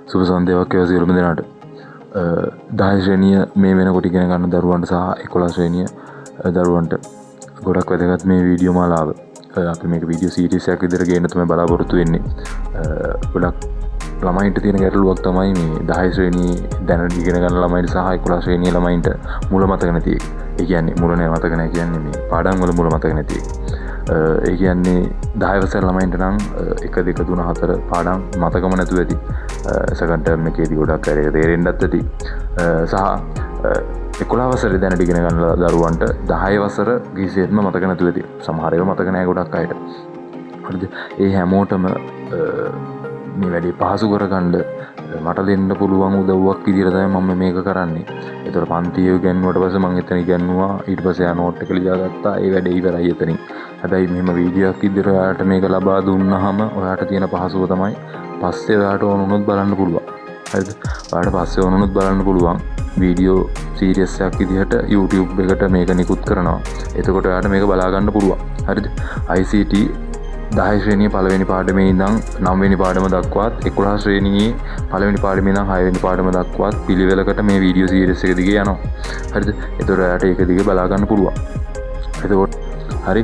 සුබ සන්ධ්‍යාවක් වේවා සියලුම දෙනාට. 10 ශ්‍රේණිය මේ වෙනකොට ඉගෙන ගන්න දරුවන්ට සහ 11 ශ්‍රේණිය දරුවන්ට ගොඩක් වැදගත් මේ වීඩියෝ මාලාව. අපි මේක වීඩියෝ සීරීස් එකක් විදිහට ගේන්න තමයි බලාපොරොත්තු වෙන්නේ. ගොඩක් ළමයින්ට තියෙන ගැටලුවක් තමයි මේ 10 ශ්‍රේණියේ දැන ඉගෙන ගන්න ළමයින්ට සහ 11 ශ්‍රේණියේ ළමයින්ට මුල මතක නැති එක. ඒ කියන්නේ මුල නෑ මතක නෑ කියන්නේ මේ පාඩම් වල මුල මතක නැති එක. ඒ කියන්නේ 10 වසර ළමයින්ට නම් 1 2 3 4 පාඩම් මතකම නැතුව ඇති. සෙකන්ඩ් ටර්ම් එකේදී ගොඩක් අය ඒක තේරෙන්නත් ඇති. සහ 11 වසරේ දැනට ඉගෙන ගන්න දරුවන්ට 10 වසර කිසිසේත්ම මතක නැතුව ඇති. සමහර ඒවා මතක නැහැ ගොඩක් අයට. හරිද? ඒ හැමෝටම මේ වැඩේ පහසු කරගන්න මට දෙන්න පුළුවන් උදව්වක් විදියට තමයි මම මේක කරන්නේ. ඒතර පන්තියේ ඉගෙනුවට පස්සේ මම එතන ඉගෙනුවා. ඊට පස්සේ ආ නෝට් එක ලියාගත්තා. ඒ වැඩේ ඉවරයි එතනින්. හැබැයි මෙහෙම වීඩියෝ එකක් විදියට ඔයාලට මේක ලබා දුන්නාම ඔයාලට තියෙන පහසුව තමයි පස්සේ ඔයාලට ඕන වුණොත් බලන්න පුළුවන්. හරිද? ඔයාලට පස්සේ ඕන වුණොත් බලන්න පුළුවන්. වීඩියෝ සීරීස් එකක් විදිහට YouTube එකට මේක නිකුත් කරනවා. එතකොට ඔයාලට මේක බලා ගන්න පුළුවන්. හරිද? ICT 10 ශ්‍රේණියේ පළවෙනි පාඩමේ ඉඳන් 9 වෙනි පාඩම දක්වාත් 11 ශ්‍රේණියේ පළවෙනි පාඩමේ ඉඳන් 6 වෙනි පාඩම දක්වාත් පිළිවෙලකට මේ වීඩියෝ සීරීස් එක දිගේ යනවා. හරිද? එතකොට ඔයාලට ඒක දිගේ බලා ගන්න පුළුවන්. එතකොට හරි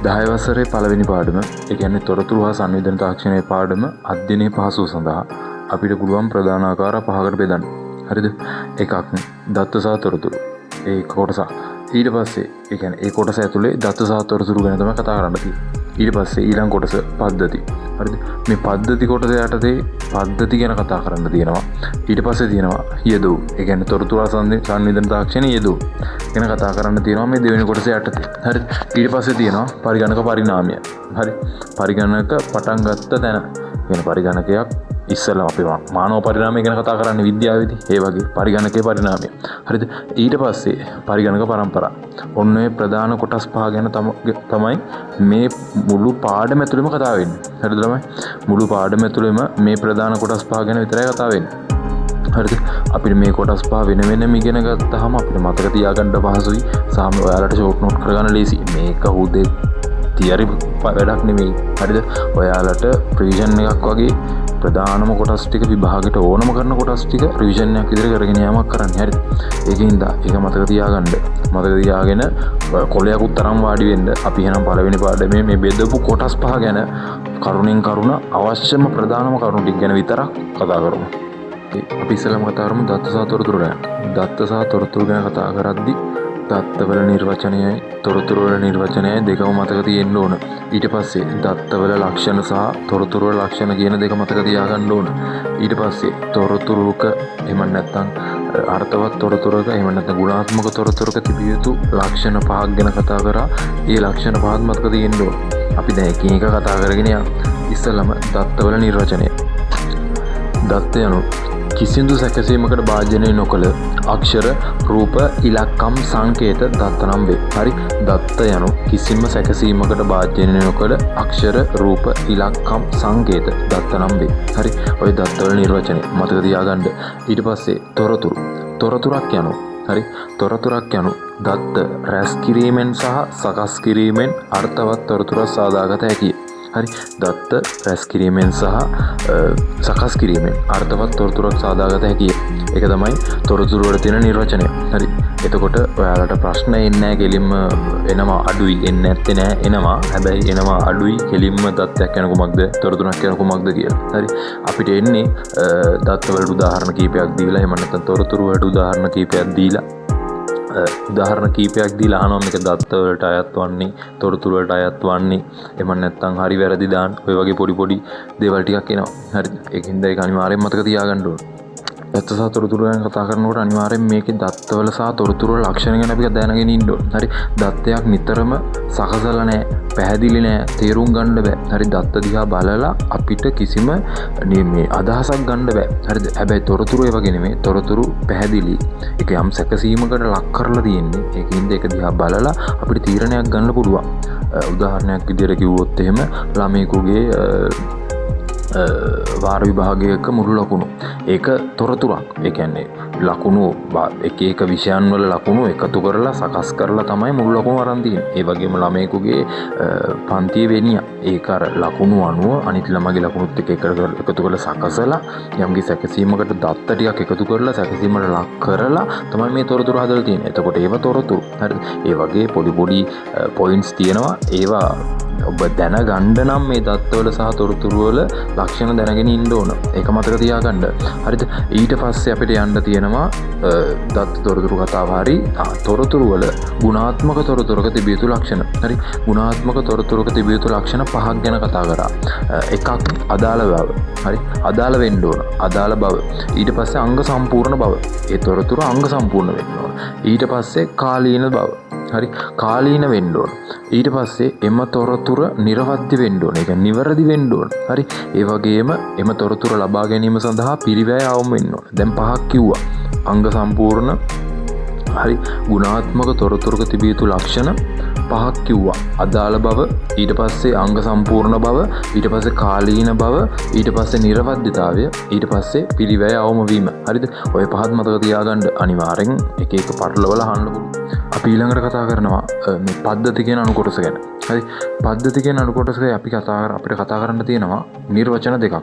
10 වසරේ පළවෙනි පාඩම ඒ කියන්නේ තොරතුරු හා සංවේදන තාක්ෂණයේ පාඩම අධ්‍යයනයේ පහසුව සඳහා අපිට පුළුවන් ප්‍රධාන ආකාර 5කට බෙදන්න. හරිද? එකක් දත්ත සහ තොරතුරු. ඒ කොටස. ඊට පස්සේ ඒ කියන්නේ ඒ කොටස ඇතුලේ දත්ත සහ තොරතුරු ගැන තමයි කතා කරන්න තියෙන්නේ. ඊට පස්සේ ඊළඟ කොටස පද්ධති. හරිද? මේ පද්ධති කොටස යටතේ පද්ධති ගැන කතා කරන්න තියෙනවා. ඊට පස්සේ තියෙනවා යෙදුම්. ඒ කියන්නේ තොරතුරු සංවේදන තාක්ෂණයේ යෙදුම් ගැන කතා කරන්න තියෙනවා මේ දෙවෙනි කොටස යටතේ. හරිද? ඊට පස්සේ තියෙනවා පරිගණක පරිණාමය. හරි? පරිගණක පටන් ගත්ත තැන. කියන පරිගණකයක් ඉස්සෙල්ලා අපි මානව පරිණාමය ගැන කතා කරන්නේ විද්‍යාවේදී. ඒ වගේ පරිගණකයේ පරිණාමය. හරිද? ඊට පස්සේ පරිගණක පරම්පරා. ඔන්න ඔය ප්‍රධාන කොටස් පහ ගැන තමයි මේ මුළු පාඩම ඇතුළෙම කතා වෙන්නේ. හරිද ළමයි? මුළු පාඩම ඇතුළෙම මේ ප්‍රධාන කොටස් පහ ගැන විතරයි කතා වෙන්නේ. හරිද? අපිට මේ කොටස් පහ වෙන වෙනම ඉගෙන ගත්තාම අපිට මතක තියාගන්න පහසුයි. සාම ඔයාලට ෂෝට් නෝට් කරගන්න ලේසි. මේක හුදේ තියරි වැඩක් නෙමෙයි. හරිද? ඔයාලට රිවිෂන් එකක් වගේ ප්‍රධානම කොටස් ටික විභාගෙට ඕනම කරන කොටස් ටික රිවිෂන් එකක් විතර කරගෙන යාමක් කරන්න. හරිද? ඒකින්ද ඒක මතක තියාගන්න. මතක තියාගෙන කොලයක් උත්තරම් වාඩි වෙන්න. අපි එහෙනම් පළවෙනි පාඩමේ මේ බෙදපු කොටස් පහ ගැන කරුණෙන් කරුණ අවශ්‍යම ප්‍රධානම කරුණු ටික ගැන විතරක් කතා කරමු. අපි ඉස්සෙල්ලාම කතා කරමු දත්ත සහ තොරතුරු ගැන. දත්ත සහ තොරතුරු ගැන කතා කරද්දී දත්තවල නිර්වචනයයි තොරතුරු වල නිර්වචනයයි දෙකම මතක තියෙන්න ඕන. ඊට පස්සේ දත්තවල ලක්ෂණ සහ තොරතුරු වල ලක්ෂණ කියන දෙක මතක තියාගන්න ඕන. ඊට පස්සේ තොරතුරුක එහෙම නැත්නම් අර්ථවත් තොරතුරුක එහෙම නැත්නම් ගුණාත්මක තොරතුරුක තිබිය යුතු ලක්ෂණ පහක් ගැන කතා කරා. ඒ ලක්ෂණ පහත් මතක තියෙන්න ඕන. අපි දැන් එකින් එක කතා කරගෙන යමු. ඉස්සෙල්ලාම දත්තවල නිර්වචනය. දත්ත යනු කිසිදු සැකසීමකට භාජනය නොකළ අක්ෂර රූප ඉලක්කම් සංකේත දත්ත නම් වේ. හරි? දත්ත යනු කිසිම සැකසීමකට භාජනය නොකළ අක්ෂර රූප ඉලක්කම් සංකේත දත්ත නම් වේ. හරි? ඔය දත්තවල නිර්වචනය මතක තියාගන්න. ඊට පස්සේ තොරතුරු. තොරතුරක් යනු හරි? තොරතුරක් යනු දත්ත රැස් කිරීමෙන් සහ සකස් කිරීමෙන් අර්ථවත් තොරතුරක් සාදාගත හැකිය. හරි? දත්ත රැස් කිරීමෙන් සහ සකස් කිරීමෙන් අර්ථවත් තොරතුරක් සාදාගත හැකිය. ඒක තමයි තොරතුරු වල තියෙන නිර්වචනය. හරි? එතකොට ඔයාලට ප්‍රශ්න එන්නේ නැහැ කෙලින්ම එනවා අඩුයි එන්නේ නැත්තේ නෑ එනවා. හැබැයි එනවා අඩුයි කෙලින්ම දත්තයක් යන කුමක්ද තොරතුරක් යන කුමක්ද කියලා. හරි? අපිට එන්නේ දත්ත වලට උදාහරණ කීපයක් දීලා එහෙම නැත්නම් තොරතුරු වලට උදාහරණ කීපයක් දීලා උදාහරණ කීපයක් දීලා අහනවා මේක දත්ත වලට අයත් වන්නේ තොරතුරු වලට අයත් වන්නේ එහෙම නැත්නම් හරි වැරදි දාන්න ඔය වගේ පොඩි දේවල් ටිකක් එනවා. හරිද? ඒකින්ද ඒක අනිවාර්යෙන්ම මතක තියාගන්න ඕන. දත්ත සහ තොරතුරු ගැන කතා කරනකොට අනිවාර්යෙන් මේකේ දත්තවල සහ තොරතුරු වල ලක්ෂණ ගැන අපි දැනගෙන ඉන්න ඕන. හරි? දත්තයක් නිතරම සකසලා නැහැ, පැහැදිලි නැහැ, තේරුම් ගන්න බෑ. හරි? දත්ත දිහා බලලා අපිට කිසිම මේ අදහසක් ගන්න බෑ. හරිද? හැබැයි තොරතුරු ඒ වගේ නෙමෙයි. තොරතුරු පැහැදිලි. ඒක යම් සැකසීමකට ලක් කරලා තියෙන්නේ. ඒකින්ද ඒක දිහා බලලා අපිට තීරණයක් ගන්න පුළුවන්. උදාහරණයක් විදිහට කිව්වොත් එහෙම ළමයෙකුගේ වාර විභාගයක මුළු ලකුණු ඒක තොරතුරක්. ඒ කියන්නේ ලකුණු එක එක විෂයන් වල ලකුණු එකතු කරලා සකස් කරලා තමයි මුළු ලකුණු අරන් තියෙන්නේ. ඒ වගේම ළමයෙකුගේ පන්තියේ වෙනිය ඒක අර ලකුණු අනුව අනිත් ළමගේ ලකුණුත් එක්ක එකතු කරලා සකසලා යම්කි සැකසීමකට දත්ත ටිකක් එකතු කරලා සැකසීමට ලක් කරලා තමයි මේ තොරතුරු හදලා තියෙන්නේ. එතකොට ඒව තොරතුරු. හරි. ඒ වගේ පොඩි පොයින්ට්ස් තියෙනවා. ඒවා ඔබ දැනගන්න නම් මේ දත්තවල සහ තොරතුරු වල ලක්ෂණ දැනගෙන ඉන්න ඕන. ඒක මතක තියාගන්න. හරිද? ඊට පස්සේ අපිට යන්න තියෙනවා දත්ත තොරතුරු කතාව. හරි. තොරතුරු වල ගුණාත්මක තොරතුරක තිබිය යුතු ලක්ෂණ. හරි. ගුණාත්මක තොරතුරක තිබිය යුතු ලක්ෂණ 5ක් ගැන කතා කරා. එකක් අදාළ බව. හරි. අදාළ වෙන්න ඕන. අදාළ බව. ඊට පස්සේ අංග සම්පූර්ණ බව. ඒ තොරතුරු අංග සම්පූර්ණ වෙන්න ඕන. ඊට පස්සේ කාලීන බව. හරි. කාලීන වෙන්න ඕන. ඊට පස්සේ එම තොරතුර නිර්වද්‍ය වෙන්න ඕන. ඒක නිවැරදි වෙන්න ඕන. හරි. ඒ වගේම එම තොරතුර ලබා ගැනීම සඳහා පිරිවැය අවම වෙන්න ඕන. දැන් 5ක් කිව්වා. අංග සම්පූර්ණ. හරි. ගුණාත්මක තොරතුරක තිබිය යුතු ලක්ෂණ 5ක් කිව්වා. අදාළ බව, ඊට පස්සේ අංග සම්පූර්ණ බව, ඊට පස්සේ කාලීන බව, ඊට පස්සේ නිර්වද්‍යතාවය, ඊට පස්සේ පිරිවැය අවම වීම. හරිද? ඔය පහත් මතක තියාගන්න. අනිවාර්යෙන් එක එක පටලවල අහන්න පුළුවන්. අපි ඊළඟට කතා කරනවා මේ පද්ධති කියන අණු කොටස ගැන. හරි. පද්ධති කියන අණු කොටසේ අපිට කතා කරන්න තියෙනවා නිර්වචන දෙකක්.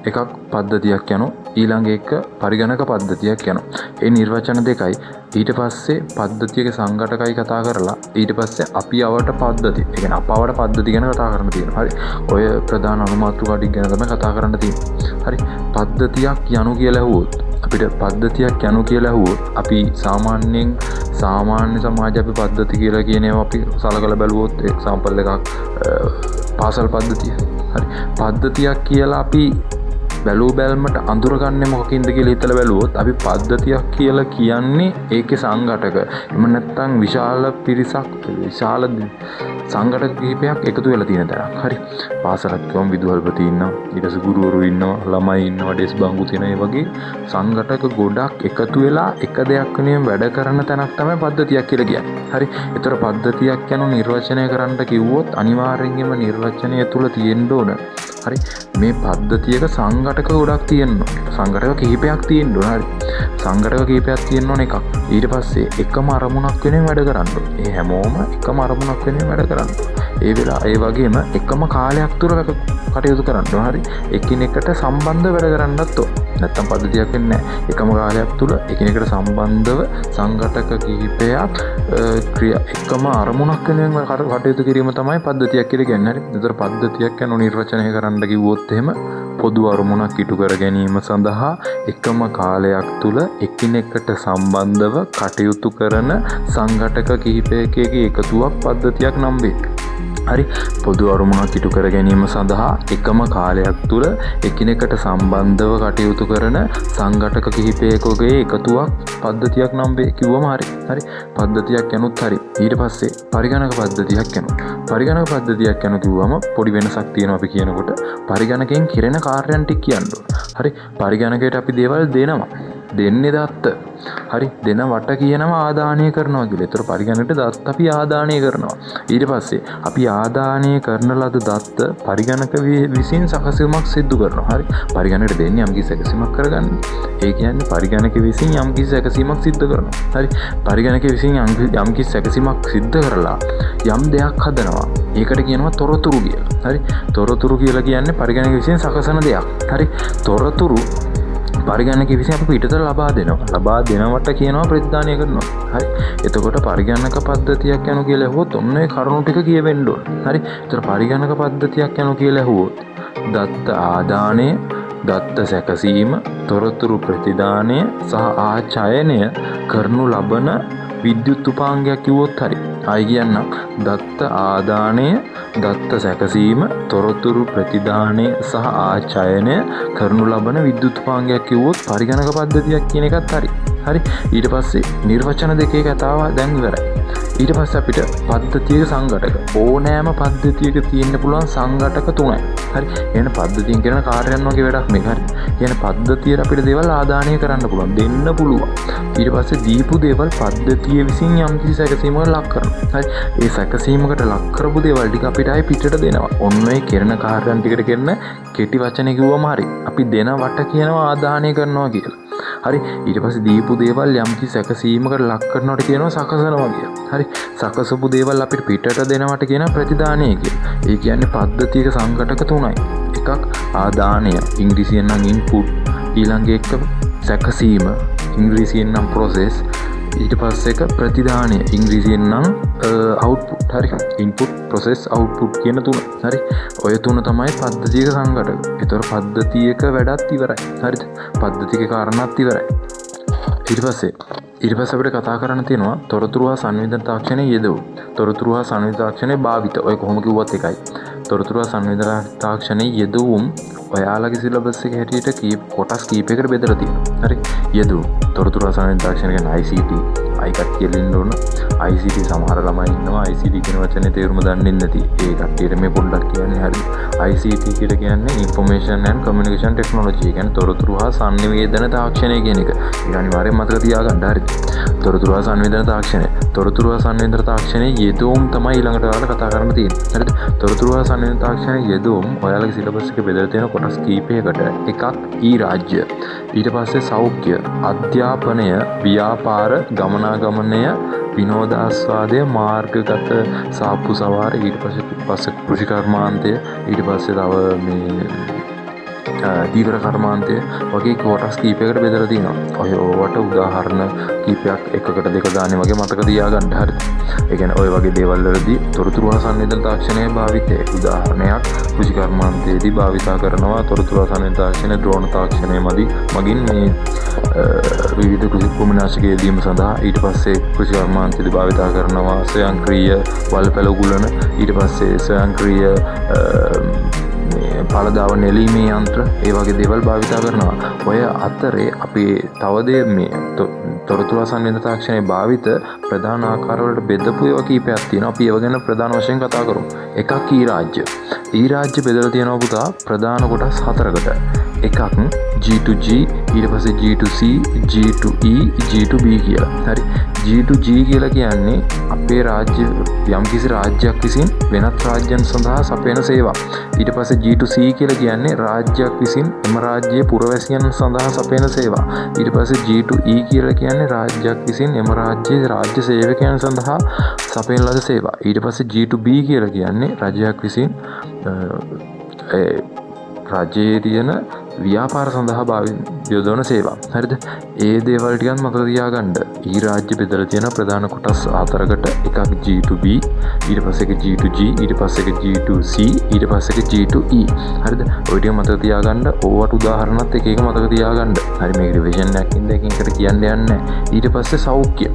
එකක් පද්ධතියක් යනවා, ඊළඟ එක පරිගණක පද්ධතියක් යනවා. ඒ නිර්වචන දෙකයි ඊට පස්සේ පද්ධතියක සංඝටකයි කතා කරලා ඊට පස්සේ අපි අවට පද්ධති. ඒ කියන්නේ අපවට පද්ධති ගැන කතා කරන්න තියෙනවා. හරි. ඔය ප්‍රධාන අනුමාත්‍රිකා ටික ගැන තමයි කතා කරන්න තියෙන්නේ. හරි. පද්ධතියක් යනු කියලා ඇහුවොත් අපිට පද්ධතියක් යනු කියලා ඇහුවොත් අපි සාමාන්‍ය සමාජ අපි පද්ධති කියලා කියන ඒවා අපි සලකලා බැලුවොත් එක්සැම්පල් එකක් පාසල් පද්ධතිය. හරි. පද්ධතියක් කියලා අපි බැලුමට අඳුරගන්නේ මොකකින්ද කියලා හිතලා බැලුවොත් අපි පද්ධතියක් කියලා කියන්නේ ඒකේ සංඝටක. එහෙම නැත්නම් විශාල පිරිසක් විශාල සංඝටක කිහිපයක් එකතු වෙලා තියෙන තැනක්. හරි. පාසලක් කියවම විදුහල්පති ඉන්නවා, ඊට පස්සේ ගුරුවරු ඉන්නවා, ළමයි ඉන්නවා, ඩෙස් බංගු තියෙන ඒ වගේ සංඝටක ගොඩක් එකතු වෙලා එක දෙයක් වෙනුවෙන් වැඩ කරන තැනක් තමයි පද්ධතියක් කියලා කියන්නේ. හරි. ඒතර පද්ධතියක් යන නිර්වචනය කරන්න කිව්වොත් අනිවාර්යෙන්ම නිර්වචනය තුල තියෙන්න ඕන. හරි. මේ පද්ධතියක සංඝටක ගොඩක් තියෙනවා. සංඝටක කිහිපයක් තියෙන්න ඕන. හරි. සංඝටක කිහිපයක් තියෙන්න ඕන එකක්. ඊට පස්සේ එකම අරමුණක් වෙනුවෙන් වැඩ කරන්න ඕන. ඒ හැමෝම එකම අරමුණක් වෙනුවෙන් වැඩ කරන්න ඕන. ඒ වගේම එකම කාලයක් තුර කටයුතු කරන්න ඕන. හරි. එකිනෙකට සම්බන්ධ වැඩ කරන්නත් ඕන. නැත්තම් පද්ධතියක් වෙන්නේ නැහැ. එකම කාලයක් තුල එකිනෙකට සම්බන්ධව සංඝටක කිහිපයක් එකම අරමුණක් වෙනුවෙන් කටයුතු කිරීම තමයි පද්ධතියක් කියලා කියන්නේ. හරි. ඒතර පද්ධතියක් යන නිර්වචනය කරන්න කිව්වොත් එහෙම පොදු අරමුණක් ඉටු කර ගැනීම සඳහා එකම කාලයක් තුල එකිනෙකට සම්බන්ධව කටයුතු කරන සංඝටක කිහිපයකගේ එකතුවක් පද්ධතියක් නම් වේ. හරි. පොදු අරමුණක් ඉටු කර ගැනීම සඳහා එකම කාලයක් තුල එකිනෙකට සම්බන්ධව කටයුතු කරන සංඝටක කිහිපයකගේ එකතුවක් පද්ධතියක් නම් වේ කිව්වම හරි. හරි. පද්ධතියක් යනුත් හරි. ඊට පස්සේ පරිගණක පද්ධතියක් යනවා. පරිගණක පද්ධතියක් යන කිව්වම පොඩි වෙනසක් තියෙනවා අපි කියනකොට පරිගණකයෙන් කෙරෙන කාර්යයන් ටික කියන්න ඕන. හරි. පරිගණකයට අපි දේවල් දෙනවා. දෙන්නේ දත්ත. හරි. දෙන වට කියනවා ආදානය කරනවා කියලා. ඒතර පරිගණකයට දත්ත අපි ආදානය කරනවා. ඊට පස්සේ අපි ආදානය කරන ලද දත්ත පරිගණක විසින් සැකසීමක් සිදු කරනවා. හරි. පරිගණකයට දෙන්නේ යම්කිසි සැකසීමක් කරගන්න. ඒ කියන්නේ පරිගණක විසින් යම්කිසි සැකසීමක් සිදු කරනවා. හරි. පරිගණක විසින් යම්කිසි සැකසීමක් සිදු කරලා යම් දෙයක් හදනවා. ඒකට කියනවා තොරතුරු කියලා. හරි. තොරතුරු කියලා කියන්නේ පරිගණක විසින් සකසන දෙයක්. හරි. තොරතුරු පරිගණක විසින් අපි පිටතට ලබා දෙනවා. ලබා දෙනවට කියනවා ප්‍රතිදානය කරනවා. හරි. එතකොට පරිගණක පද්ධතියක් යනු කියලා ඇහුවොත් ඔන්න ඒ කරුණු ටික කියවෙන්න ඕන. හරි. ඒතර පරිගණක පද්ධතියක් යනු කියලා ඇහුවොත් දත්ත ආදානය, දත්ත සැකසීම, තොරතුරු ප්‍රතිදානය සහ ආචයනය කරනු ලබන විද්‍යුත් උපාංගයක් කිව්වොත් හරි. ආයි කියන්නම්. දත්ත ආදානය, දත්ත සැකසීම, තොරතුරු ප්‍රතිදානය සහ ආචයනය කරනු ලබන විද්‍යුත් උපාංගයක් කිව්වොත් පරිගණක පද්ධතියක් කියන එකත් හරි. හරි ඊට පස්සේ නිර්වචන දෙකේ කතාව දැන් ඉවරයි. ඊට පස්සේ අපිට පද්ධතියක සංඝටක ඕනෑම පද්ධතියක තියෙන්න පුළුවන් සංඝටක 3යි. හරි එහෙනම් පද්ධතියෙන් කරන කාර්යයන් වගේ වැඩක් මේක. හරි එහෙනම් පද්ධතියට අපිට දේවල් ආදානය කරන්න පුළුවන් දෙන්න පුළුවන්. ඊට පස්සේ දීපු දේවල් පද්ධතිය විසින් යම් කිසි සැකසීමකට ලක් කරනවා. හරි ඒ සැකසීමකට ලක් කරපු දේවල් ටික අපිට ආයි පිටට දෙනවා. ඔන්න ඔය කරන කාර්යයන් ටිකට කරන කෙටි වචනේ කිව්වම හරි අපි දෙන වට කියනවා ආදානය කරනවා කියලා. හරි ඊට පස්සේ දීපු දේවල් යම් කිසි සැකසීමකට ලක් කරනවට කියනවා සකසනවා කියලා. හරි සකසපු දේවල් අපිට පිටට දෙනවට කියන ප්‍රතිදානය කියලා. ඒ කියන්නේ පද්ධතියක සංඝටක 3යි. එකක් ආදානය ඉංග්‍රීසියෙන් නම් ඉන්පුට් ඊළඟ එක සැකසීම ඉංග්‍රීසියෙන් නම් process ඊට පස්සේ එක ප්‍රතිදානය ඉංග්‍රීසියෙන් නම් output. හරි input process output කියන තුන. හරි ඔය තුන තමයි පද්ධතියක සංඝටක. ඒතර පද්ධතියක වැඩත් ඉවරයි. හරිද? පද්ධතියක කාරණාත් ඉවරයි. ඊට පස්සේ අපිට කතා කරන්න තියෙනවා තොරතුරු හා සංවේදන තාක්ෂණයේ යෙදවුම්. තොරතුරු හා සංවේදන තාක්ෂණයේ භාවිත. ඔය කොහොම කිව්වත් එකයි. තොරතුරු හා සංවේදන තාක්ෂණයේ යෙදවුම් ඔයාලගේ සිලබස් එකේ හැටියට කොටස් කීපයකට බෙදලා තියෙනවා. හරි යෙදවුම් තොරතුරු හා සංවේදන තාක්ෂණ කියන්නේ ICT අයිකත් කියලා ඉන්න ඕන. ICT සමහර ළමයි ඉන්නවා ICT කියන වචනේ තේරුම දන්නේ නැති. ඒ කට්ටියට මේ පොඩ්ඩක් කියන්නේ හරි. ICT කියලා කියන්නේ Information and Communication Technology. කියන්නේ තොරතුරු හා සංවේදන තාක්ෂණය කියන එක. ඒක අනිවාර්යෙන් මතක තියාගන්න. හරි. තොරතුරු හා සංවේදන තාක්ෂණය. තොරතුරු හා සංවේදන තාක්ෂණයේ යෙදවුම් තමයි ඊළඟට ඔයාලා කතා කරන්න තියෙන්නේ. හරිද? තොරතුරු හා සංවේදන තාක්ෂණයේ යෙදවුම් ඔයාලගේ සිලබස් එකේ බෙදලා තියෙන කොටස් කීපයකට. එකක් රාජ්‍ය. ඊට පස්සේ සෞඛ්‍ය, අධ්‍යාපනය, ව්‍යාපාර, ගමනාගමනය, විනෝදාස්වාදය, මාර්ගගත සාප්පු සවාර, ඊට පස්සේ කෘෂි කර්මාන්තය, ඊට පස්සේ තව මේ දීවර කර්මාන්තය වගේ කොටස් කීපයකට බෙදලා තියෙනවා. ඔය ඔවට උදාහරණ කීපයක් එකකට දෙක දාන්නේ වගේ මතක තියාගන්න. හරිද? ඒ කියන්නේ ඔය වගේ දේවල් වලදී තොරතුරු හා සංවේදන තාක්ෂණයේ භාවිතය. උදාහරණයක් කෘෂි කර්මාන්තයේදී භාවිතා කරනවා තොරතුරු හා සංවේදන තාක්ෂණය ඩ්‍රෝන් තාක්ෂණය මගින් මේ විවිධ කෘෂි භූමිනාශක යෙදීම සඳහා. ඊට පස්සේ කෘෂි කර්මාන්තයේදී භාවිතා කරනවා ස්වයංක්‍රීය වල්පැල උගුලන. ඊට පස්සේ ස්වයංක්‍රීය පළදාව නෙලීමේ යන්ත්‍ර ඒ වගේ දේවල් භාවිතා කරනවා. ඔය අතරේ අපි තව මේ තොරතුරු සංවේදන තාක්ෂණයේ භාවිත ප්‍රධාන ආකාරවලට බෙදපු ඒවා කීපයක් තියෙනවා. අපි ඒව ගැන ප්‍රධාන වශයෙන් කතා කරමු. එකක් රාජ්‍ය. රාජ්‍ය බෙදලා තියෙනවා පුතා ප්‍රධාන කොටස් 4කට. එකක් G2G, ඊට පස්සේ G2C, G2E, G2B කියලා. හරි. G2G කියලා කියන්නේ අපේ රාජ්‍ය යම්කිසි රාජ්‍යයක් විසින් වෙනත් රාජ්‍යයන් සඳහා සපයන සේවා. ඊට පස්සේ G2C කියලා කියන්නේ රාජ්‍යයක් විසින් එම රාජ්‍යයේ පුරවැසියන් සඳහා සපයන සේවා. ඊට පස්සේ G2E කියලා කියන්නේ රාජ්‍යයක් විසින් එම රාජ්‍යයේ රාජ්‍ය සේවකයන් සඳහා සපයන ලද සේවා. ඊට පස්සේ G2B කියලා කියන්නේ රජයක් විසින් රජයේ තියෙන ව්‍යාපාර සඳහා යොදවන සේවා. හරිද? ඒ දේවල් ටිකක් මතක තියාගන්න. රාජ්‍ය බෙදලා තියෙන ප්‍රධාන කොටස් 4කට. එකක් G2B, ඊට පස්සේ එක G2G, ඊට පස්සේ එක G2C, ඊට පස්සේ එක G2E. හරිද? ඔය ටික මතක තියාගන්න. ඕවට උදාහරණත් එක එක මතක තියාගන්න. හරි මේක රිවිෂන් එකක් ඉඳ එකකින් එකට කියන්න යන්නේ. ඊට පස්සේ සෞඛ්‍ය.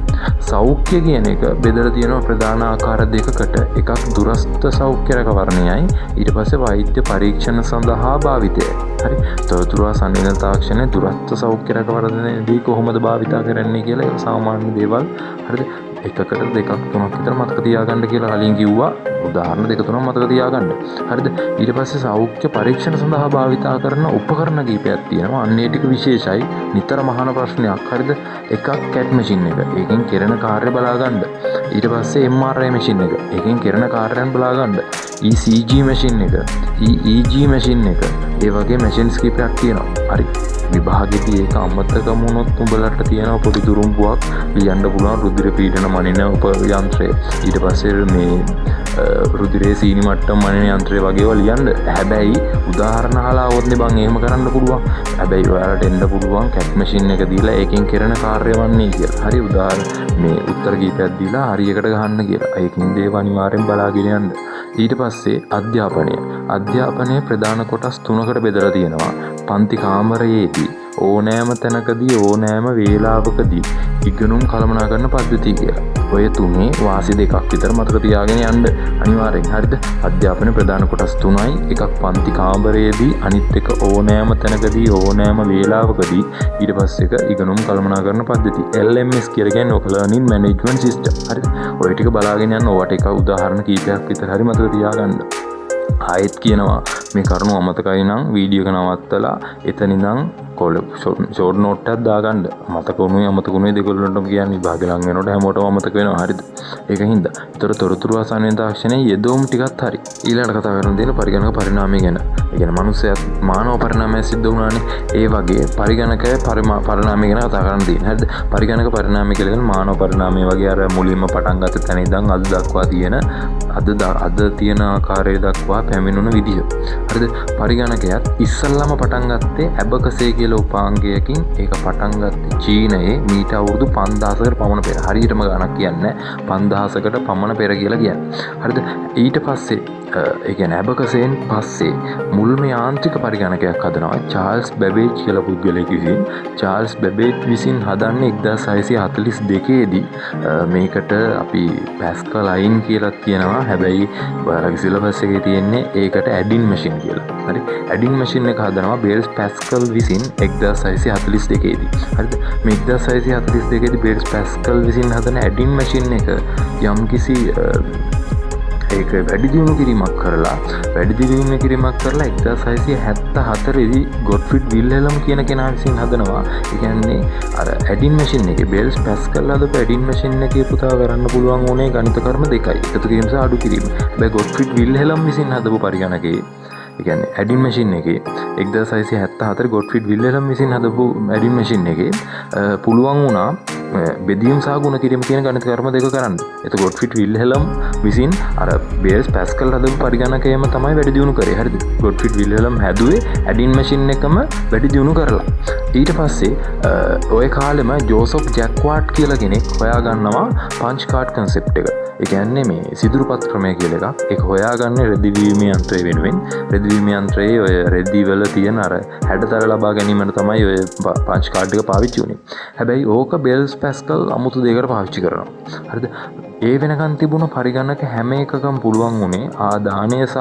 සෞඛ්‍ය කියන එක බෙදලා තියෙන ප්‍රධාන ආකාර දෙකකට. එකක් දුරස්ථ සෞඛ්‍ය රැකවරණයයි. ඊට පස්සේ වෛද්‍ය පරීක්ෂණ සඳහා භාවිතය. හරි. තොරතුරු හා සංවේදන තාක්ෂණය දුරස්ථ සෞඛ්‍ය රැකවරණයේදී කොහොමද භාවිතා කරන්නේ කියලා ඒ සාමාන්‍ය දේවල්. හරිද? එකකට දෙකක් තුනක් විතර මතක තියාගන්න කියලා කලින් කිව්වා. උදාහරණ දෙක තුනක් මතක තියාගන්න. හරිද? ඊට පස්සේ සෞඛ්‍ය පරීක්ෂණ සඳහා භාවිතා කරන උපකරණ කීපයක් තියෙනවා. අන්න ඒ ටික විශේෂයි. නිතරම අහන ප්‍රශ්නයක්. හරිද? එකක් CAT machine එක. ඒකෙන් කරන කාර්ය බලා ගන්න. ඊට පස්සේ MRI machine එක. ඒකෙන් කරන කාර්යයන් බලා ගන්න. ECG machine එක, EEG machine එක. ඒ වගේ machines කීපයක් තියෙනවා. හරි. විභාගෙදී ඒක අමතක වුණොත් උඹලට තියෙන පොඩි දුරුම්බුවක් ලියන්න පුළුවන් රුධිර පීඩන මනින යන්ත්‍රය. ඊට පස්සේ මේ රුධිරයේ සීනි මට්ටම මනින යන්ත්‍රය වගේ ඒවා ලියන්න. හැබැයි උදාහරණ අහලා આવොත්නේ බං එහෙම කරන්න පුළුවන්. හැබැයි ඔයාලට එන්න පුළුවන් CAT machine එක දීලා ඒකෙන් කරන කාර්යය වන්නේ කියලා. හරි උදාහරණ මේ උත්තර කීපයක් දීලා හරියකට ගහන්න කියලා. ඒකින් දේව අනිවාර්යෙන් බලාගෙන යන්න. ඊට පස්සේ අධ්‍යාපනය. අධ්‍යාපනයේ ප්‍රධාන කොටස් 3කට බෙදලා තියෙනවා. පන්ති කාමරයේදී ඕනෑම තැනකදී ඕනෑම වේලාවකදී ඉගෙනුම් කළමනාකරන පද්ධතිය කියලා. ඔය තුනේ වාසි දෙකක් විතර මතක තියාගෙන යන්න අනිවාර්යෙන්. හරිද? අධ්‍යාපන ප්‍රධාන කොටස් තුනයි. එකක් පන්ති කාමරයේදී, අනිත් එක ඕනෑම තැනකදී ඕනෑම වේලාවකදී, ඊට පස්සේ එක ඉගෙනුම් කළමනාකරන පද්ධතිය. LMS කියලා කියන්නේ ඔක ලර්නින් මැනේජ්මන්ට් සිස්ටම්. හරිද? ඔය ටික බලාගෙන යන්න. ඔවට එක උදාහරණ කීපයක් විතර හරි මතක තියාගන්න. ආයෙත් කියනවා මේ කරුණු අමතකයි නම් වීඩියෝ එක නවත්තලා එතනින්නම් ෂෝට් නෝට් එකක් දාගන්න. මතකුණුයි අමතකුණුයි දෙකොල්ලන්ටම කියන්නේ විභාගෙ ලඟ වෙනකොට හැමෝටම අමතක වෙනවා. හරිද? ඒකින්ද ඒතර තොරතුරු ආසන්න තාක්ෂණයේ යෙදවුම් ටිකක් හරි. ඊළඟට කතා කරන දේ පරිගණක පරිණාමය ගැන. ඒ කියන්නේ මනුස්සයා මානව පරිණාමය සිද්ධ වුණානේ. ඒ වගේ පරිගණක පරිණාමය ගැන කතා කරන්න තියෙන. හරිද? පරිගණක පරිණාමය කියලා කියන්නේ මානව පරිණාමය වගේ අර මුලින්ම පටන් ගත්ත තැන ඉඳන් අද දක්වා තියෙන අද තියෙන ආකාරය දක්වා පැමිණුණු විදිහ. හරිද? පරිගණකයත් ඉස්සල්ලාම පටන් ගත්තේ ඇබකසේ කියලා උපාංගයකින්. ඒක පටන් ගත්තේ චීනයේ මීට අවුරුදු 5000කට පමණ පෙර. හරියටම ගණක් කියන්නේ 5000කට පමණ පෙර කියලා කියන්නේ. හරිද? ඊට පස්සේ ඒ කියන්නේ ඇබකසෙන් පස්සේ මුල්ම යාන්ත්‍රික පරිගණකයක් හදනවා චාල්ස් බැබේජ් කියලා පුද්ගලයෙක් විසින්. චාල්ස් බැබේජ් විසින් හදන්නේ 1642 දී. මේකට අපි පැස්කල් අයින් කියලා කියනවා. හැබැයි ඔයාලගේ සිලබස් එකේ තියෙන්නේ ඒකට ඇඩින් මැෂින් කියලා. හරි? ඇඩින් මැෂින් එක හදනවා බේල්ස් පැස්කල් විසින් 1642 දී. හරිද? මේ 1642 දී බේල්ස් පැස්කල් විසින් හදන ඇඩින් මැෂින් එක යම්කිසි ඒක වැඩි දියුණු කිරීමක් කරලා 1674 දී ගොට්ෆ්‍රීඩ් විල්හෙලම් කියන කෙනා විසින් හදනවා. ඒ කියන්නේ අර ඇඩින් මැෂින් එකේ බේල්ස් පැස්කල් හදපු ඇඩින් මැෂින් එකේ පුතා කරන්න පුළුවන් ඕනේ ගණිත කර්ම දෙකයි. එකතු කිරීම සහ අඩු කිරීම. හැබැයි ගොට්ෆ්‍රීඩ් විල්හෙලම් විසින් හදපු පරිගණකයේ ඒ කියන්නේ ඇඩින් මැෂින් එකේ 1674 ගොට්ෆ්‍රීඩ් විල්හෙලම් විසින් හදපු ඇඩින් මැෂින් එකේ පුළුවන් වුණා බෙදීම් සහ ගුණ කිරීම කියන ගණිත කර්ම දෙක කරන්න. එතකොට ගොට්ෆ්‍රීඩ් විල්හෙලම් විසින් අර බේල්ස් පැස්කල් හදපු පරිගණකයම තමයි වැඩි දියුණු කරේ. හරිද? ගොට්ෆ්‍රීඩ් විල්හෙලම් හැදුවේ ඇඩින් මැෂින් එකම වැඩි දියුණු කරලා. ඊට පස්සේ ඔය කාලෙම ජෝසප් ජැක්වාට් කියලා කෙනෙක් හොයාගන්නවා පංච් කාඩ් කන්සෙප්ට් එක. ඒ කියන්නේ මේ සිදුරුපත් ක්‍රමය කියලා එකක්. ඒක හොයාගන්නේ රෙදිවීමේ යන්ත්‍රය වෙනුවෙන්. රෙදිවීමේ යන්ත්‍රයේ ඔය රෙදි වල තියෙන අර හැඩතල ලබා ගැනීමට තමයි ඔය පංච් කාඩ් එක පාවිච්චි වුනේ. හැබැයි ඕක බෙල්ස් පැස්කල් අමුතු දෙයකට පාවිච්චි කරනවා. හරිද? ඒ වෙනකන් තිබුණ පරිගණක හැම එකකම පුළුවන් වුණේ ආදානය සහ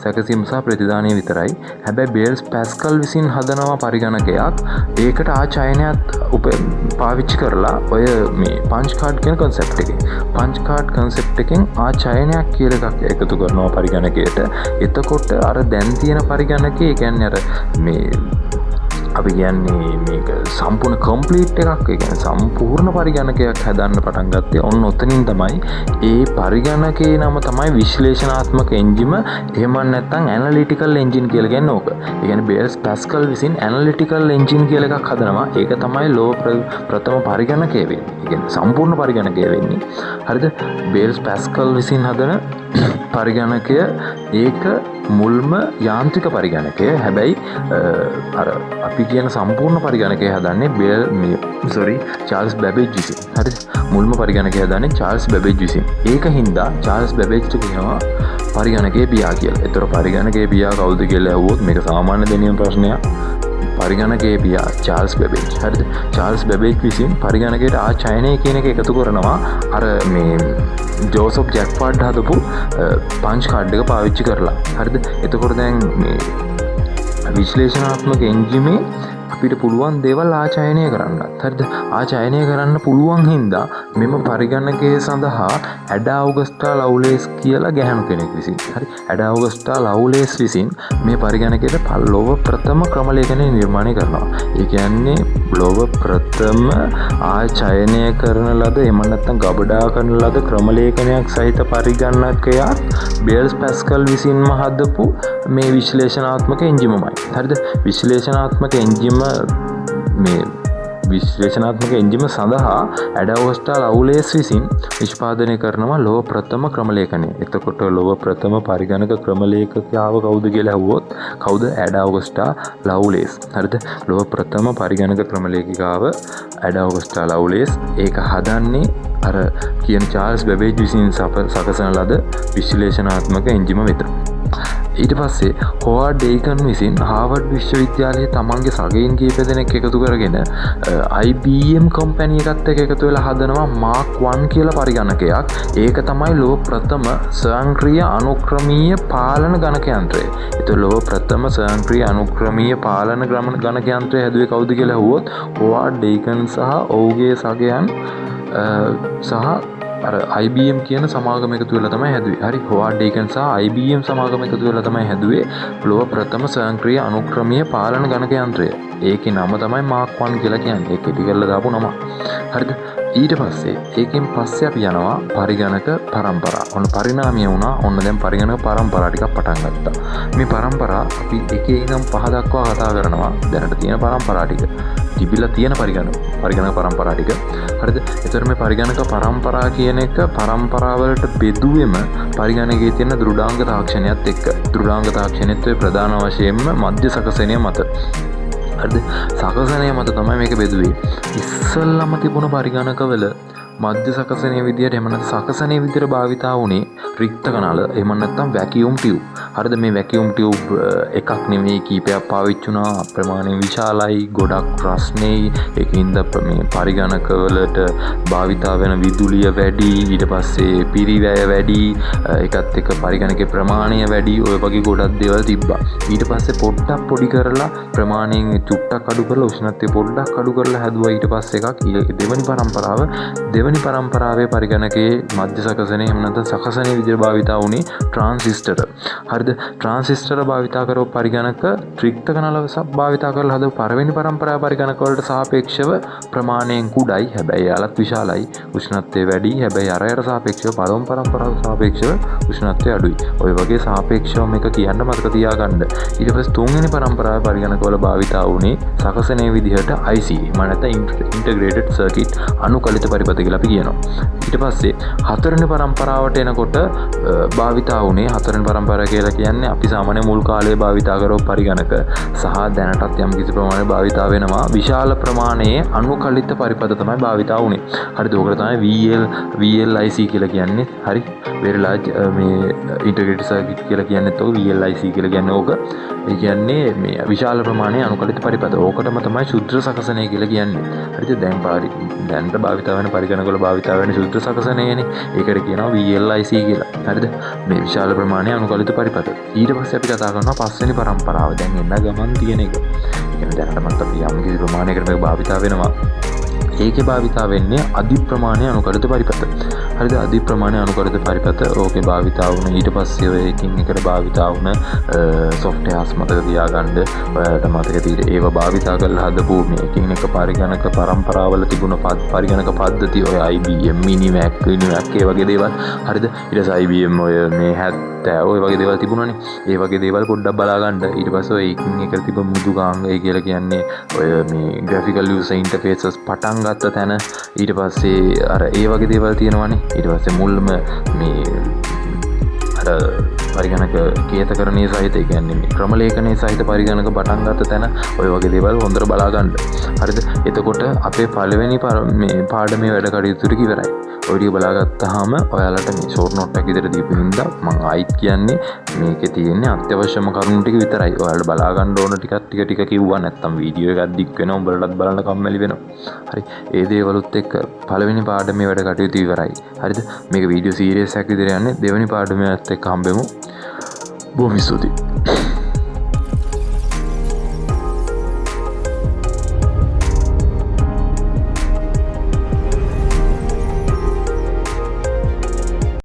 සැකසීම සහ ප්‍රතිදානය විතරයි. හැබැයි බේල්ස් පැස්කල් විසින් හදනවා පරිගණකයක්. ඒකට ආචයනයත් පාවිච්චි කරලා ඔය මේ පංච් කාඩ් කියන concept එකේ. පංච් කාඩ් concept එකෙන් ආචයනයක් කියලා එකක් එකතු කරනවා පරිගණකයට. එතකොට අර දැන් තියෙන පරිගණකේ කියන්නේ අර මේ අපි කියන්නේ මේක සම්පූර්ණ කම්ප්ලීට් එකක්. ඒ කියන්නේ සම්පූර්ණ පරිගණකයක් හදන්න පටන් ගත්තේ ඔන්න ඔතනින් තමයි. ඒ පරිගණකේ නම තමයි විශ්ලේෂණාත්මක එන්ජිම. එහෙම නැත්නම් ඇනලිටිකල් එන්ජින් කියලා කියන්නේ ඕක. ඒ කියන්නේ බේල්ස් පැස්කල් විසින් ඇනලිටිකල් එන්ජින් කියලා එකක් හදනවා. ඒක තමයි ලෝ ප්‍රථම පරිගණකය වෙන්නේ. ඒ කියන්නේ සම්පූර්ණ පරිගණකය වෙන්නේ. හරිද? බේල්ස් පැස්කල් විසින් හදන පරිගණකය ඒක මුල්ම යාන්ත්‍රික පරිගණකය. හැබැයි අර අපි කියන සම්පූර්ණ පරිගණකය හදන්නේ චාල්ස් බැබේජ් විසින්. හරිද? මුල්ම පරිගණකය හදන්නේ චාල්ස් බැබේජ් විසින්. ඒක හින්දා චාල්ස් බැබේජ්ට කියනවා පරිගණකයේ පියා කියලා. ඒතර පරිගණකයේ පියා කවුද කියලා ඇහුවොත් මේක සාමාන්‍ය දෙනියම් ප්‍රශ්නයක්. පරිගණකයේ පියා චාල්ස් බැබේජ්. හරිද? චාල්ස් බැබේජ් විසින් පරිගණකයට ආචයනය කියන එක එකතු කරනවා අර මේ ජෝසප් ජැක්වාට් හදපු පංච් කාඩ් එක පාවිච්චි කරලා. හරිද? එතකොට දැන් මේ විශ්ලේෂණාත්මක එන්ජිමේ අපිට පුළුවන් දේවල් ආචයනය කරන්නත්. හරිද? ආචයනය කරන්න පුළුවන් හින්දා මෙම පරිගණකය සඳහා ඇඩා ඔගස්ටා ලව්ලේස් කියලා ගැහැණු කෙනෙක් විසින්. හරි? ඇඩා ඔගස්ටා ලව්ලේස් විසින් මේ පරිගණකයට ලොව ප්‍රථම ක්‍රමලේඛනය නිර්මාණය කරනවා. ඒ කියන්නේ ලොව ප්‍රථම ආචයනය කරන ලද එහෙම නැත්නම් ගබඩා කරන ලද ක්‍රමලේඛනයක් සහිත පරිගණකයක් බේල්ස් පැස්කල් විසින්ම හදපු මේ විශ්ලේෂණාත්මක එන්ජිමමයි. හරිද? විශ්ලේෂණාත්මක එන්ජිම මේ විශ්ලේෂණාත්මක එන්ජිම සඳහා ඇඩාවස්ටා ලව්ලේස් විසින් නිෂ්පාදනය කරනවා ලොව ප්‍රථම ක්‍රමලේඛනය. එතකොට ලොව ප්‍රථම පරිගණක ක්‍රමලේඛකයාව කවුද කියලා අහුවොත් කවුද? ඇඩාවස්ටා ලව්ලේස්. හරිද? ලොව ප්‍රථම පරිගණක ක්‍රමලේඛිකාව ඇඩාවස්ටා ලව්ලේස්. ඒක හදන්නේ අර කියන චාල්ස් බැබේජ් විසින් සකසන ලද විශ්ලේෂණාත්මක එන්ජිම වෙත. ඊට පස්සේ හොවාඩ් ඩේකන් විසින් හාවර්ඩ් විශ්වවිද්‍යාලයේ තමන්ගේ සගයින් කීප දෙනෙක් එකතු කරගෙන IBM කම්පැනි එකත් එකතු වෙලා හදනවා මාක් 1 කියලා පරිගණකයක්. ඒක තමයි ලෝක ප්‍රථම ස්වයංක්‍රීය අනුක්‍රමීය පාලන ගණක යන්ත්‍රය. ඒතකොට ලෝක ප්‍රථම ස්වයංක්‍රීය අනුක්‍රමීය පාලන ගණක යන්ත්‍රය හැදුවේ කවුද කියලා අහුවොත් හොවාඩ් ඩේකන් සහ ඔහුගේ සගයන් සහ IBM කියන සමාගම එකතු වෙලා තමයි හැදුවේ. හරි, හොවාඩ් ඩේකන් සහ IBM සමාගම එකතු වෙලා තමයි හැදුවේ ලෝක ප්‍රථම ස්වයංක්‍රීය අනුක්‍රමීය පාලන ගණක යන්ත්‍රය. ඒකේ නම තමයි මාක් 1 කියලා කියන්නේ. ඒක කෙටි කරලා දාපු නම. හරිද? ඊට පස්සේ ඒකෙන් පස්සේ අපි යනවා පරිගණක පරම්පරා. ඔන්න පරිණාමය වුණා. ඔන්න දැන් පරිගණක පරම්පරා ටිකක් පටන් ගත්තා. මේ පරම්පරා අපි එකේ ඉඳන් 5 දක්වා කතා කරනවා. දැනට තියෙන පරම්පරා ටික. තිබිලා තියෙන පරිගණක පරම්පරා ටික. හරිද? ඒතර මේ පරිගණක පරම්පරා කියන එක පරම්පරාවලට බෙදුවෙම පරිගණකයේ තියෙන දෘඩාංග තාක්ෂණයත් එක්ක. දෘඩාංග තාක්ෂණයත් ප්‍රධාන වශයෙන්ම මධ්‍ය සකසනය මත. හරිද? සකසනය මත තමයි මේක බෙදුවේ. ඉස්සල්ලාම තිබුණ පරිගණකවල මධ්‍ය සකසනය විදියට එහෙම නැත්නම් සකසනය විදියට භාවිතා වුණේ රික්ත කණාල එහෙම නැත්නම් වැකියුම් ටියුබ්. හරිද? මේ වැකියුම් ටියුබ් එකක් නෙමෙයි කීපයක් පාවිච්චි වුණා. ප්‍රමාණයෙන් විශාලයි, ගොඩක් රස්නෙයි. ඒකින්ද මේ පරිගණකවලට භාවිතා වෙන විදුලිය වැඩි, ඊට පස්සේ පිරිවැය වැඩි, ඒකත් එක්ක පරිගණකේ ප්‍රමාණය වැඩි. ඔය වගේ ගොඩක් දේවල් තිබ්බා. ඊට පස්සේ පොඩ්ඩක් පොඩි කරලා ප්‍රමාණයෙන් චුට්ටක් අඩු කරලා උෂ්ණත්වය පොඩ්ඩක් අඩු කරලා හැදුවා. ඊට පස්සේ එකක් දෙවනි පරම්පරාව දෙවනි පරම්පරාවේ පරිගණකයේ මධ්‍ය සකසනය එහෙම නැත්නම් සකසනයේ විදිහට භාවිතා වුණේ ට්‍රාන්සිස්ටර්. හරිද? ට්‍රාන්සිස්ටර් භාවිතා කරව පරිගණක ත්‍රිත්ව කණාල භාවිතා කරලා හදපු පළවෙනි පරම්පරාවේ පරිගණක වලට සාපේක්ෂව ප්‍රමාණයෙන් කුඩායි. හැබැයි යාලත් විශාලයි. උෂ්ණත්වය වැඩි. හැබැයි අරයට සාපේක්ෂව පළවෙනි පරම්පරාවට සාපේක්ෂව උෂ්ණත්වය අඩුයි. ඔය වගේ සාපේක්ෂව මේක කියන්න මතක තියාගන්න. ඊට පස්සේ තුන්වෙනි පරම්පරාවේ පරිගණක වල භාවිතා වුණේ සකසනයේ විදිහට IC. ඉන්ටග්‍රේටඩ් සර්කිට් අනුකලිත පරිපථ කියලා අපි කියනවා. ඊට පස්සේ හතරවෙනි පරම්පරාවට එනකොට භාවිතා වුණේ හතරවෙනි පරම්පරාව කියලා කියන්නේ අපි සාමාන්‍ය මුල් කාලයේ භාවිතා කරපු පරිගණක සහ දැනටත් යම් කිසි ප්‍රමාණයක් භාවිතා වෙනවා. විශාල ප්‍රමාණයේ අනුකලිත පරිපථ තමයි භාවිතා වුණේ. හරිද? ඕකට තමයි VLIC කියලා කියන්නේ. හරි? very large මේ integrated circuit කියලා කියන්නේත් ඕක VLIC කියලා කියන්නේ ඕක. ඒ කියන්නේ මේ විශාල ප්‍රමාණයේ අනුකලිත පරිපථ. ඕකටම තමයි ශුද්ධ සකසනය කියලා කියන්නේ. හරිද? දැන්ට භාවිතා වෙන පරිගණකවල භාවිතා වෙන ශුද්ධ සකසනයනේ. ඒකට කියනවා VLIC කියලා. හරිද? මේ විශාල ප්‍රමාණයේ අනුකලිත පරිපථ. ඊට පස්සේ අපි කතා කරනවා පස්වෙනි පරම්පරාව. දැන් එන්න ගමන් තියෙන එක. ඒ කියන්නේ දැනටමත් අපි යම් කිසි ප්‍රමාණයකට මේක භාවිතා වෙනවා. ඒකේ භාවිතා වෙන්නේ අධි ප්‍රමාණයේ අනුකලිත පරිපථ. හරිද? අධි ප්‍රමාණයේ අනුකලිත පරිපථ ඕකේ භාවිතා වුණ ඊට පස්සේ ඔය එකින් එකට භාවිතා වුණ සොෆ්ට්වෙයාර්ස් මතක තියාගන්න. ඔයාලට මතක තියෙන්නේ ඒව භාවිතා කරලා හදපු මේ එකින් එක පරිගණක පරම්පරාවල තිබුණ පරිගණක පද්ධති ඔය IBM මිනිමැක් ඒ වගේ දේවල්. හරිද? ඊට පස්සේ IBM ඔය මේ 70 ඔය වගේ දේවල් තිබුණානේ. ඒ වගේ දේවල් පොඩ්ඩක් බලා ගන්න. ඊට පස්සේ ඔය එකින් එකට තිබ්බ මෘදුකාංග ඒ කියලා කියන්නේ ඔය මේ graphical user interfaces පටන් ගත්ත තැන. ඊට පස්සේ අර ඒ වගේ දේවල් තියෙනවානේ. ඊට පස්සේ මුල්ම මේ අර පරිගණක කේතකරණයේ සහිත ඒ කියන්නේ මේ ක්‍රමලේඛනයේ සහිත පරිගණක පටන් ගත්ත තැන ඔය වගේ දේවල් හොඳට බලා ගන්න. හරිද? එතකොට අපේ පළවෙනි මේ පාඩමේ වැඩ කටයුතු ටික ඉවරයි. ඔය ටික බලාගත්තාම ඔයාලට මේ ෂෝට් නෝට් එකක් විතර දීපු හින්දා මම ආයිත් කියන්නේ මේකේ තියෙන්නේ අත්‍යවශ්‍යම කරුණු ටික විතරයි. ඔයාලට බලා ගන්න ඕන ටික කිව්වා නැත්තම් වීඩියෝ එකක් දික් වෙනවා. උඹලටත් බලන්න කම්මැලි වෙනවා. හරි. ඒ දේවලුත් එක්ක පළවෙනි පාඩමේ වැඩ කටයුතු ඉවරයි. හරිද? මේක වීඩියෝ සීරීස් එකක් විදිහට යන්නේ. දෙවෙනි පාඩමේත් එක්ක හම්බෙමු. බොහොම ස්තුතියි.